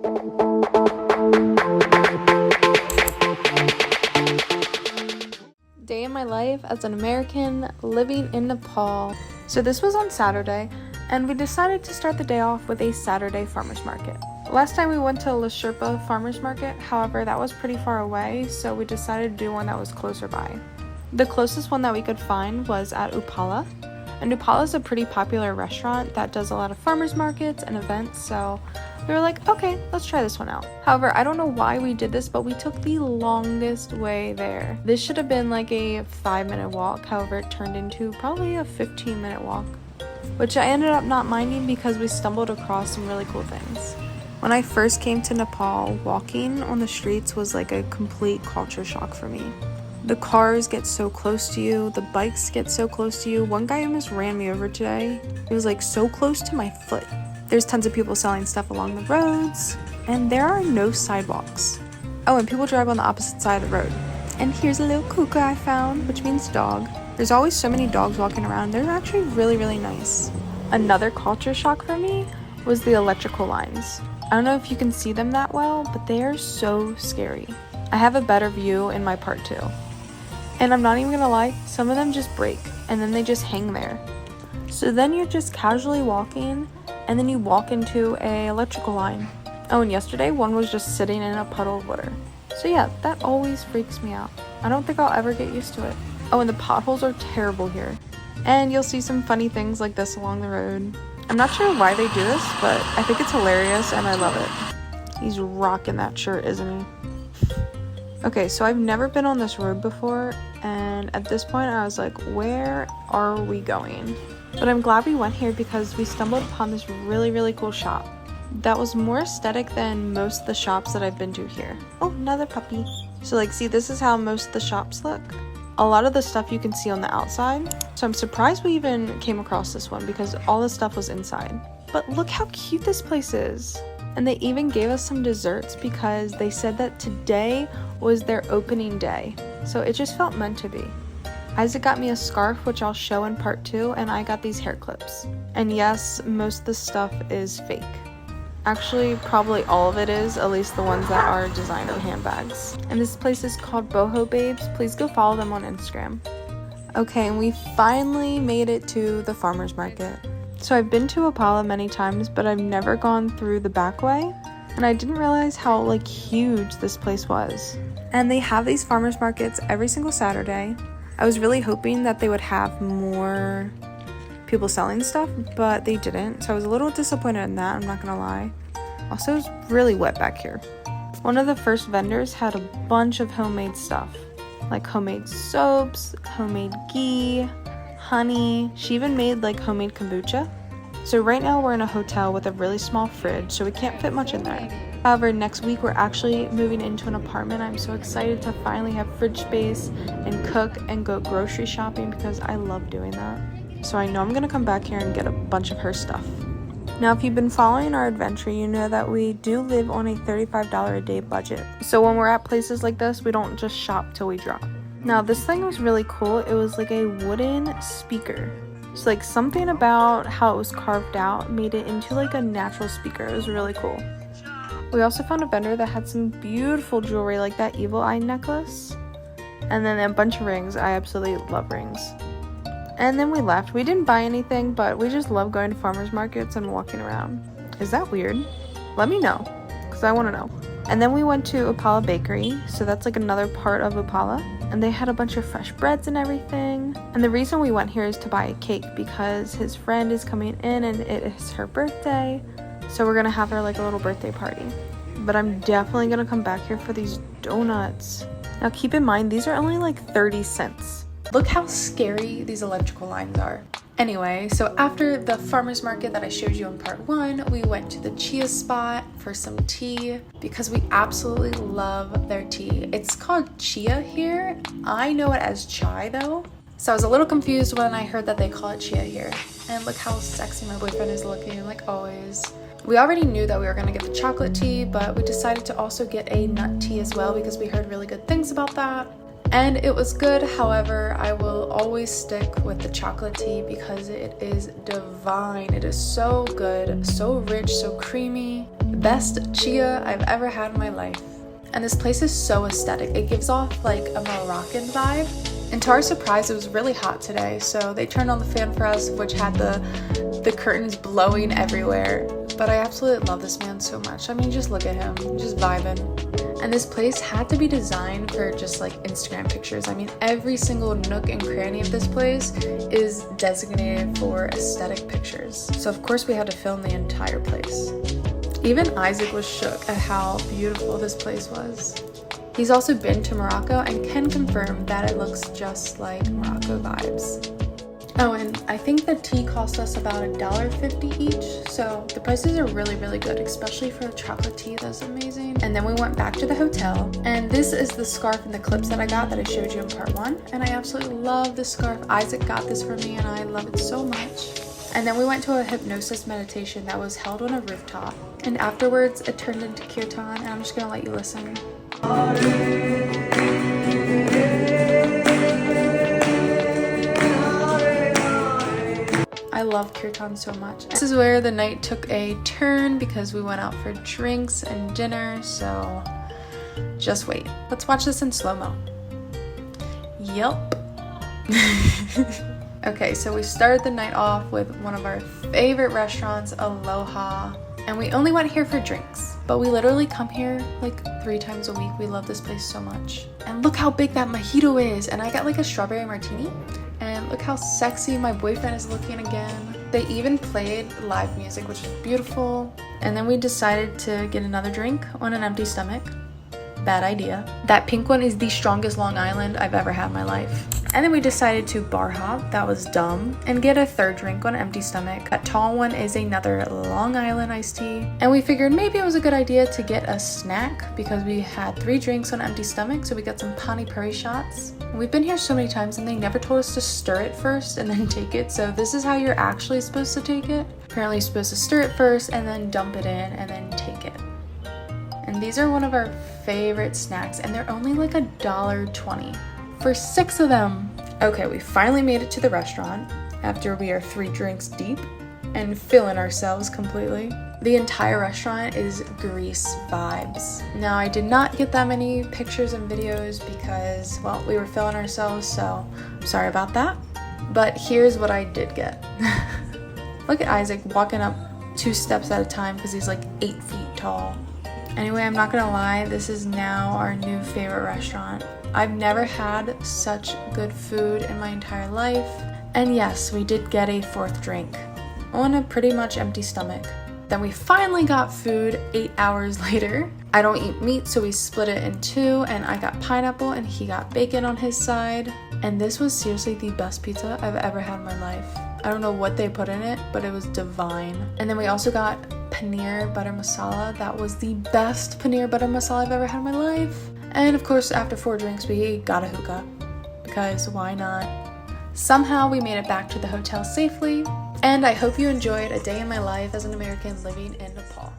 Day in my life as an American living in Nepal. So this was on Saturday, and we decided to start the day off with a Saturday farmers market. Last time we went to La Sherpa farmers market, however that was pretty far away, so we decided to do one that was closer by. The closest one that we could find was at Upala, and Upala is a pretty popular restaurant that does a lot of farmers markets and events, so we were like, okay, let's try this one out. However, I don't know why we did this, but we took the longest way there. This should have been like a 5-minute walk, however it turned into probably a 15-minute walk, which I ended up not minding because we stumbled across some really cool things. When I first came to Nepal, walking on the streets was like a complete culture shock for me. The cars get so close to you, the bikes get so close to you. One guy almost ran me over today. It was like so close to my foot. There's tons of people selling stuff along the roads, and there are no sidewalks. Oh, and people drive on the opposite side of the road. And here's a little kuka I found, which means dog. There's always so many dogs walking around. They're actually really, really nice. Another culture shock for me was the electrical lines. I don't know if you can see them that well, but they are so scary. I have a better view in my part 2. And I'm not even gonna lie, some of them just break and then they just hang there. So then you're just casually walking and then you walk into a electrical line. Oh, and yesterday one was just sitting in a puddle of water. So yeah, that always freaks me out. I don't think I'll ever get used to it. Oh, and the potholes are terrible here. And you'll see some funny things like this along the road. I'm not sure why they do this, but I think it's hilarious and I love it. He's rocking that shirt, isn't he? Okay, so I've never been on this road before, and at this point I was like, where are we going? But I'm glad we went here because we stumbled upon this really, really cool shop that was more aesthetic than most of the shops that I've been to here. Oh, another puppy. So like, see, this is how most of the shops look. A lot of the stuff you can see on the outside. So I'm surprised we even came across this one because all the stuff was inside. But look how cute this place is. And they even gave us some desserts because they said that today was their opening day. So it just felt meant to be. Isaac got me a scarf, which I'll show in part 2, and I got these hair clips. And yes, most of the stuff is fake. Actually, probably all of it is, at least the ones that are designer handbags. And this place is called Boho Babes. Please go follow them on Instagram. Okay, and we finally made it to the farmer's market. So I've been to Upala many times, but I've never gone through the back way. And I didn't realize how like huge this place was. And they have these farmers markets every single Saturday. I was really hoping that they would have more people selling stuff, but they didn't. So I was a little disappointed in that, I'm not gonna lie. Also, it was really wet back here. One of the first vendors had a bunch of homemade stuff, like homemade soaps, homemade ghee, honey. She even made like homemade kombucha. So right now we're in a hotel with a really small fridge, so we can't fit much in there. However, next week we're actually moving into an apartment. I'm so excited to finally have fridge space and cook and go grocery shopping because I love doing that. So I know I'm gonna come back here and get a bunch of her stuff. Now, if you've been following our adventure, you know that we do live on a $35 a day budget. So when we're at places like this, we don't just shop till we drop. Now, this thing was really cool. It was like a wooden speaker. So like something about how it was carved out made it into like a natural speaker. It was really cool. We also found a vendor that had some beautiful jewelry like that evil eye necklace. And then a bunch of rings. I absolutely love rings. And then we left. We didn't buy anything, but we just love going to farmers markets and walking around. Is that weird? Let me know, because I want to know. And then we went to Upala Bakery, so that's like another part of Upala. And they had a bunch of fresh breads and everything. And the reason we went here is to buy a cake because his friend is coming in and it is her birthday. So we're going to have her like a little birthday party. But I'm definitely going to come back here for these donuts. Now keep in mind, these are only like 30 cents. Look how scary these electrical lines are. Anyway, so after the farmer's market that I showed you in part 1, we went to the Chiya spot for some tea because we absolutely love their tea. It's called Chiya here. I know it as chai though. So I was a little confused when I heard that they call it Chiya here. And look how sexy my boyfriend is looking, like always. We already knew that we were gonna get the chocolate tea, but we decided to also get a nut tea as well because we heard really good things about that. And it was good. However, I will always stick with the chocolate tea because it is divine. It is so good, so rich, so creamy. Best Chiya I've ever had in my life. And this place is so aesthetic. It gives off like a Moroccan vibe. And to our surprise, it was really hot today, so they turned on the fan for us, which had the curtains blowing everywhere. But I absolutely love this man so much. I mean, just look at him, just vibing. And this place had to be designed for just like Instagram pictures. I mean, every single nook and cranny of this place is designated for aesthetic pictures. So of course we had to film the entire place. Even Isaac was shook at how beautiful this place was. He's also been to Morocco and can confirm that it looks just like Morocco vibes. Oh, and I think the tea cost us about $1.50 each, so the prices are really, really good, especially for the chocolate tea. That's amazing. And then we went back to the hotel, and this is the scarf and the clips that I got that I showed you in part 1, and I absolutely love this scarf. Isaac got this for me, and I love it so much. And then we went to a hypnosis meditation that was held on a rooftop, and afterwards it turned into Kirtan, and I'm just gonna let you listen. I love Kirtan so much. This is where the night took a turn because we went out for drinks and dinner, so just wait. Let's watch this in slow-mo. Yup. Okay, so we started the night off with one of our favorite restaurants, Aloha, and we only went here for drinks, but we literally come here like 3 times a week. We love this place so much. And look how big that mojito is, and I got like a strawberry martini. And look how sexy my boyfriend is looking again. They even played live music, which is beautiful. And then we decided to get another drink on an empty stomach. Bad idea. That pink one is the strongest Long Island I've ever had in my life. And then we decided to bar hop, that was dumb, and get a third drink on an empty stomach. That tall one is another Long Island iced tea. And we figured maybe it was a good idea to get a snack because we had 3 drinks on an empty stomach, so we got some pani puri shots. We've been here so many times and they never told us to stir it first and then take it, so this is how you're actually supposed to take it. Apparently you're supposed to stir it first and then dump it in and then take it. And these are one of our favorite snacks, and they're only like $1.20 for 6 of them. Okay, we finally made it to the restaurant after we are 3 drinks deep and filling ourselves completely. The entire restaurant is Greece vibes. Now, I did not get that many pictures and videos because, well, we were filling ourselves, so sorry about that. But here's what I did get. Look at Isaac walking up 2 steps at a time because he's like 8 feet tall. Anyway, I'm not gonna lie, this is now our new favorite restaurant. I've never had such good food in my entire life. And yes, we did get a 4th drink on a pretty much empty stomach. Then we finally got food 8 hours later. I don't eat meat, so we split it in 2, and I got pineapple and he got bacon on his side. And this was seriously the best pizza I've ever had in my life. I don't know what they put in it, but it was divine. And then we also got paneer butter masala. That was the best paneer butter masala I've ever had in my life. And of course, after 4 drinks, we got a hookah, because why not? Somehow we made it back to the hotel safely, and I hope you enjoyed a day in my life as an American living in Nepal.